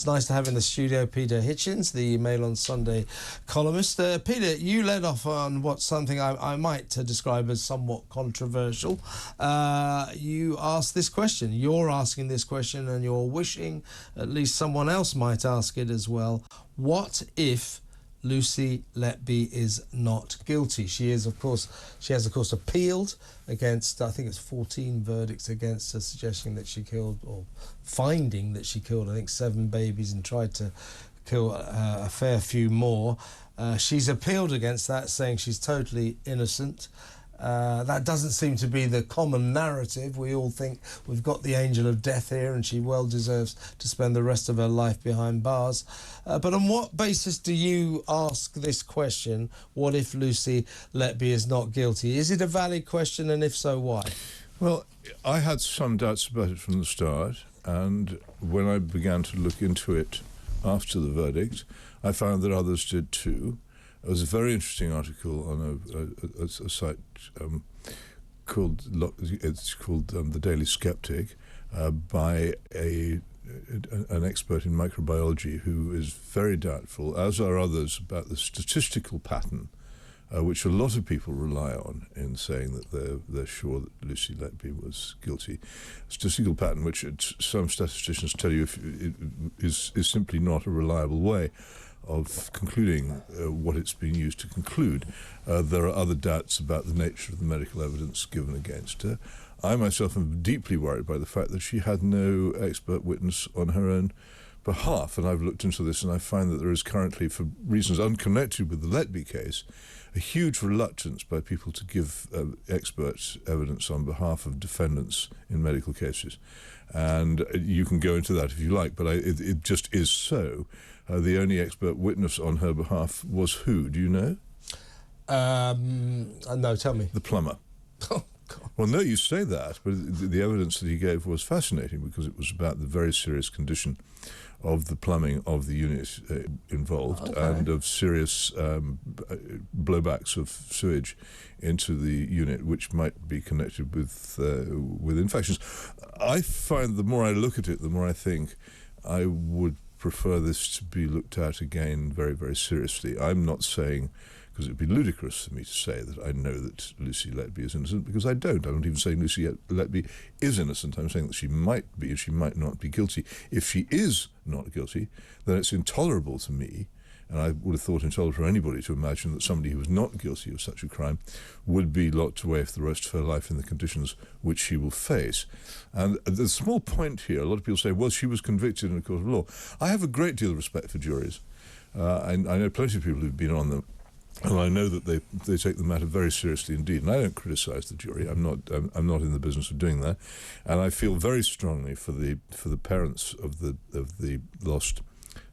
It's nice to have in the studio Peter Hitchens, the Mail on Sunday columnist. Peter, you led off on what's something I might describe as somewhat controversial. You asked this question. You're asking this question, and you're wishing at least someone else might ask it as well. What if Lucy Letby is not guilty? She has, of course, appealed against, I think it's 14 verdicts against her, suggesting that she killed, or finding that she killed, I think, 7 babies and tried to kill a fair few more. She's appealed against that, saying she's totally innocent. That doesn't seem to be the common narrative. We all think we've got the angel of death here and she well deserves to spend the rest of her life behind bars. But on what basis do you ask this question, what if Lucy Letby is not guilty? Is it a valid question, and if so, why? Well, I had some doubts about it from the start, and when I began to look into it after the verdict, I found that others did too. It was a very interesting article on a site called The Daily Skeptic by an expert in microbiology who is very doubtful, as are others, about the statistical pattern which a lot of people rely on in saying that they're sure that Lucy Letby was guilty. Statistical pattern which some statisticians tell you is simply not a reliable way of concluding what it's been used to conclude. There are other doubts about the nature of the medical evidence given against her. I myself am deeply worried by the fact that she had no expert witness on her own behalf, and I've looked into this and I find that there is currently, for reasons unconnected with the Letby case, a huge reluctance by people to give expert evidence on behalf of defendants in medical cases. And you can go into that if you like, but it just is so. The only expert witness on her behalf was who? Do you know? No, tell me. The plumber. Oh, God. Well, no, you say that, but the evidence that he gave was fascinating because it was about the very serious condition of the plumbing of the unit involved, okay, and of serious blowbacks of sewage into the unit, which might be connected with infections. I find the more I look at it, the more I think I would prefer this to be looked at again very, very seriously. I'm not saying, because it would be ludicrous for me to say that I know that Lucy Letby is innocent, because I don't. I'm not even saying Lucy Letby is innocent. I'm saying that she might be, and she might not be guilty. If she is not guilty, then it's intolerable to me, and I would have thought intolerable for anybody to imagine that somebody who was not guilty of such a crime would be locked away for the rest of her life in the conditions which she will face. And the small point here, a lot of people say, well, she was convicted in a court of law. I have a great deal of respect for juries. And I know plenty of people who've been on them, and I know that they take the matter very seriously indeed. And I don't criticise the jury. I'm not in the business of doing that. And I feel very strongly for the parents of the lost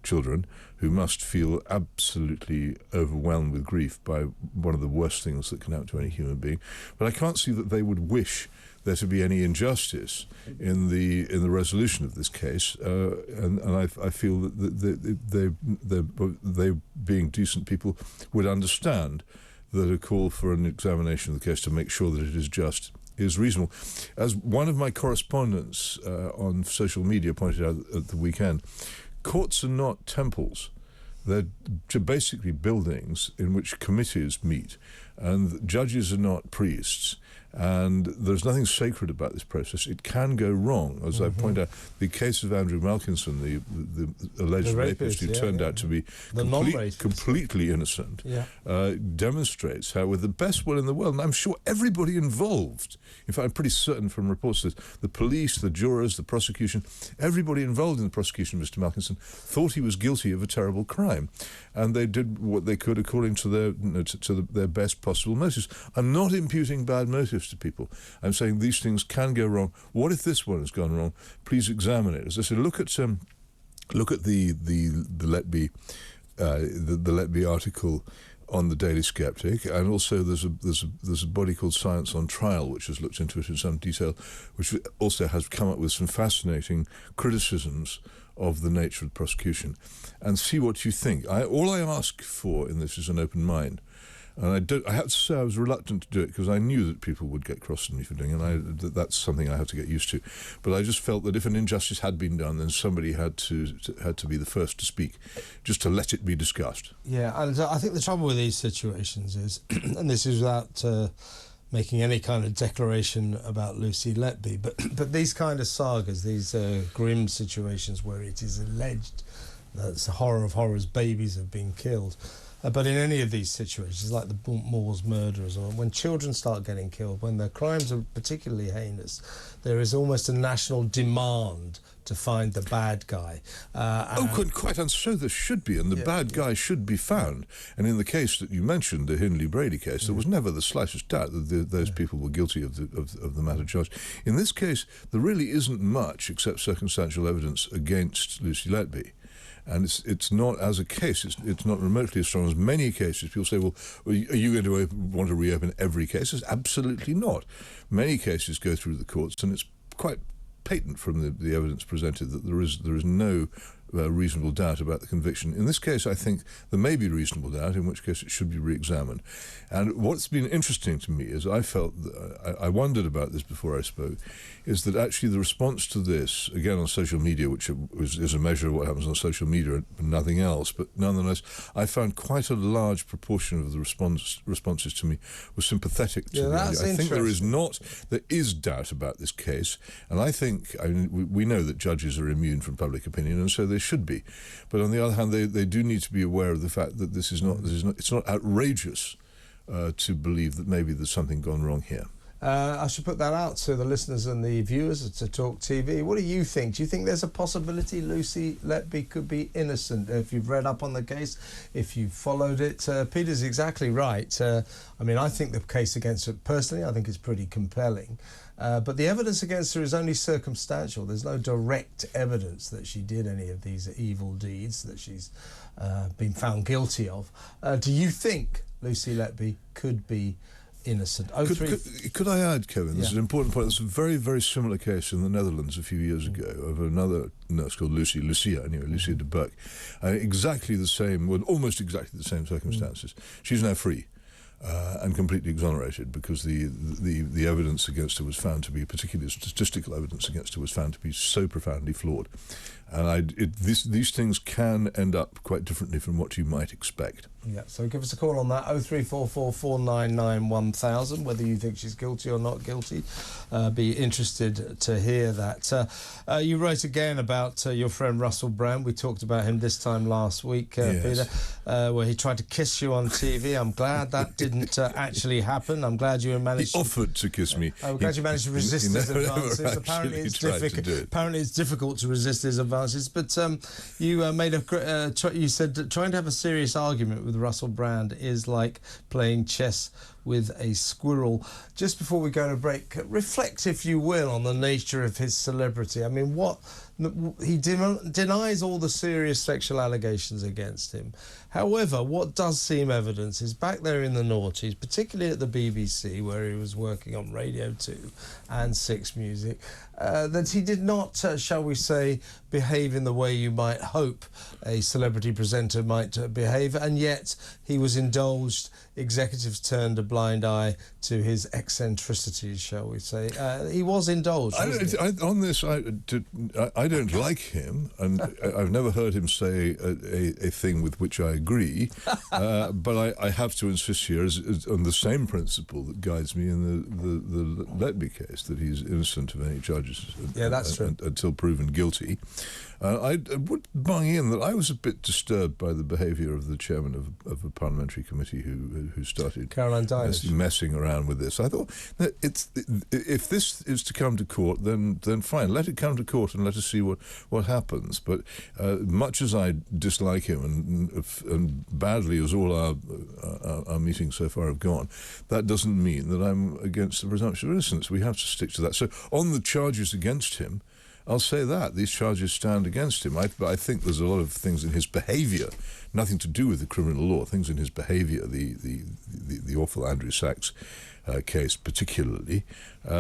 children, who must feel absolutely overwhelmed with grief by one of the worst things that can happen to any human being. But I can't see that they would wish there to be any injustice in the resolution of this case, and I feel that they being decent people would understand that a call for an examination of the case to make sure that it is just is reasonable. As one of my correspondents on social media pointed out at the weekend, courts are not temples. They're basically buildings in which committees meet, and judges are not priests. And there's nothing sacred about this process. It can go wrong. As I point out, the case of Andrew Malkinson, the alleged rapist who turned out to be completely innocent, demonstrates how, with the best will in the world, and I'm sure everybody involved, in fact, I'm pretty certain from reports that the police, the jurors, the prosecution, everybody involved in the prosecution of Mr. Malkinson thought he was guilty of a terrible crime. And they did what they could according to their best possible motives. I'm not imputing bad motives to people. I'm saying these things can go wrong. What if this one has gone wrong? Please examine it. As I said, look at the Letby article on the Daily Skeptic, and also there's a body called Science on Trial, which has looked into it in some detail, which also has come up with some fascinating criticisms of the nature of the prosecution, and see what you think. All I ask for in this is an open mind. And I have to say I was reluctant to do it because I knew that people would get cross at me for doing it, and that's something I have to get used to. But I just felt that if an injustice had been done, then somebody had to be the first to speak, just to let it be discussed. Yeah, and I think the trouble with these situations is, and this is without making any kind of declaration about Lucy Letby, but these kind of sagas, these grim situations where it is alleged that it's the horror of horrors, babies have been killed. But in any of these situations, like the Moors murderers, or when children start getting killed, when the crimes are particularly heinous, there is almost a national demand to find the bad guy. Quite, and so there should be, and the bad guy should be found. And in the case that you mentioned, the Hindley-Brady case, there was never the slightest doubt that those people were guilty of the matter charged. In this case, there really isn't much except circumstantial evidence against Lucy Letby. And it's not, as a case, it's not remotely as strong as many cases. People say, well, are you going to want to reopen every case? It's absolutely not. Many cases go through the courts, and it's quite patent from the evidence presented that there is no reasonable doubt about the conviction. In this case, I think there may be reasonable doubt, in which case it should be re-examined. And what's been interesting to me is I wondered about this before I spoke, is that actually the response to this, again on social media, which is a measure of what happens on social media and nothing else, but nonetheless, I found quite a large proportion of the responses to me were sympathetic to me. I think there is doubt about this case, and I think, we know that judges are immune from public opinion, and so they should be. But on the other hand, they do need to be aware of the fact that it's not outrageous to believe that maybe there's something gone wrong here. I should put that out to the listeners and the viewers to Talk TV. What do you think? Do you think there's a possibility Lucy Letby could be innocent? If you've read up on the case, if you've followed it, Peter's exactly right. I mean, I think the case against her, personally, I think is pretty compelling. But the evidence against her is only circumstantial. There's no direct evidence that she did any of these evil deeds that she's been found guilty of. Do you think Lucy Letby could be innocent? Could I add, Kevin, this is an important point. There's a very, very similar case in the Netherlands a few years ago of another nurse called Lucia de Burke. Exactly the same, well, almost exactly the same circumstances. She's now free. And completely exonerated because the evidence against her was found to be, particularly statistical evidence against her, was found to be so profoundly flawed. And these things can end up quite differently from what you might expect. Yeah, so give us a call on that, 0344 499 1000, whether you think she's guilty or not guilty. Be interested to hear that. You wrote again about your friend Russell Brand. We talked about him this time last week, Peter, where he tried to kiss you on TV. I'm glad that didn't actually happen. I'm glad you managed... He offered to kiss me. I'm glad you managed to resist his advances. Apparently it's difficult to resist his advances. But you made you said trying to have a serious argument with Russell Brand is like playing chess with a squirrel. Just before we go to break, reflect, if you will, on the nature of his celebrity. I mean, he denies all the serious sexual allegations against him. However, what does seem evidence is back there in the noughties, particularly at the BBC, where he was working on Radio 2 and 6 Music, that he did not, shall we say, behave in the way you might hope a celebrity presenter might behave, and yet he was indulged. Executives turned a blind eye to his eccentricities, shall we say. He was indulged. On this, I don't like him, and I've never heard him say a thing with which I agree, but I have to insist here on the same principle that guides me in the Letby case, that he's innocent of any charges until proven guilty. I would bung in that I was a bit disturbed by the behaviour of the chairman of a parliamentary committee who started Caroline Dynish messing around with this. I thought that if this is to come to court, then fine, let it come to court and let us see what happens. But much as I dislike him and badly as all our meetings so far have gone, that doesn't mean that I'm against the presumption of innocence. We have to stick to that. So on the charges against him, I'll say that these charges stand against him. I think there's a lot of things in his behaviour, nothing to do with the criminal law, things in his behaviour, the awful Andrew Sachs case particularly,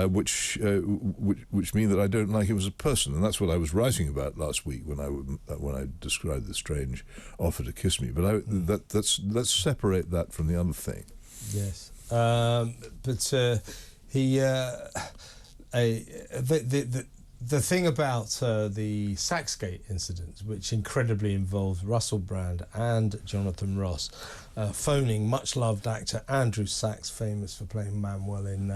which mean that I don't like him as a person, and that's what I was writing about last week when I described the strange offer to kiss me. But let's separate that from the other thing. Yes, but he the thing about the Saxgate incident, which incredibly involved Russell Brand and Jonathan Ross, phoning much-loved actor Andrew Sachs, famous for playing Manuel in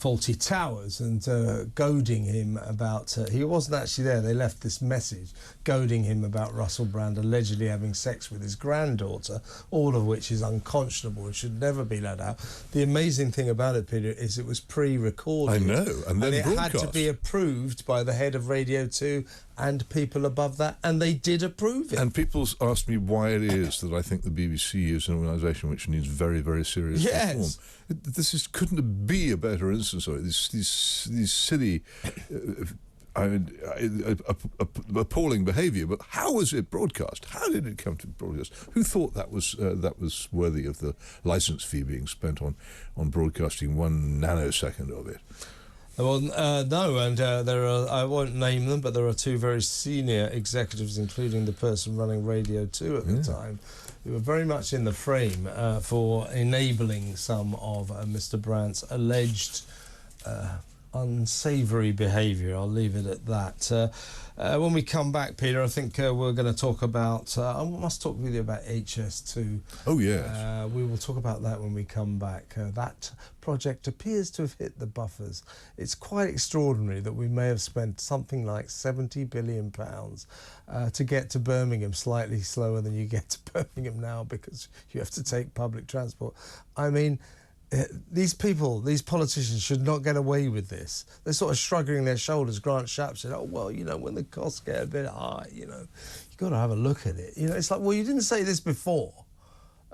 Fawlty Towers, and goading him about... he wasn't actually there. They left this message goading him about Russell Brand allegedly having sex with his granddaughter, all of which is unconscionable and should never be let out. The amazing thing about it, Peter, is it was pre-recorded. I know, and then it broadcast. had to be approved by the head of Radio 2 and people above that, and they did approve it. And people asked me why it is that I think the BBC is an organisation which needs very, very serious reform. This couldn't be a better instance of it. These silly, appalling behaviour. But how was it broadcast? How did it come to broadcast? Who thought that was worthy of the licence fee being spent on broadcasting 1 nanosecond of it? Well, no, and there are, I won't name them, but there are 2 very senior executives, including the person running Radio 2 at the time, who were very much in the frame for enabling some of Mr. Brandt's alleged unsavoury behaviour. I'll leave it at that. When we come back, Peter, I think we're going to talk about... I must talk with you about HS2. Oh, yes. We will talk about that when we come back. That project appears to have hit the buffers. It's quite extraordinary that we may have spent something like £70 billion to get to Birmingham slightly slower than you get to Birmingham now because you have to take public transport. I mean... these people, these politicians should not get away with this. They're sort of shrugging their shoulders. Grant Shapps said, oh, well, you know, when the costs get a bit high, you know, you've got to have a look at it. You know, it's like, well, you didn't say this before.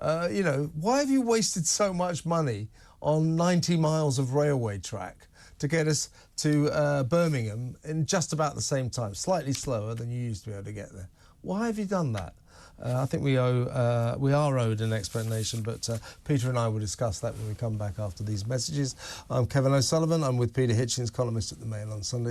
You know, why have you wasted so much money on 90 miles of railway track to get us to Birmingham in just about the same time, slightly slower than you used to be able to get there? Why have you done that? I think we are owed an explanation, but Peter and I will discuss that when we come back after these messages. I'm Kevin O'Sullivan. I'm with Peter Hitchens, columnist at the Mail on Sunday.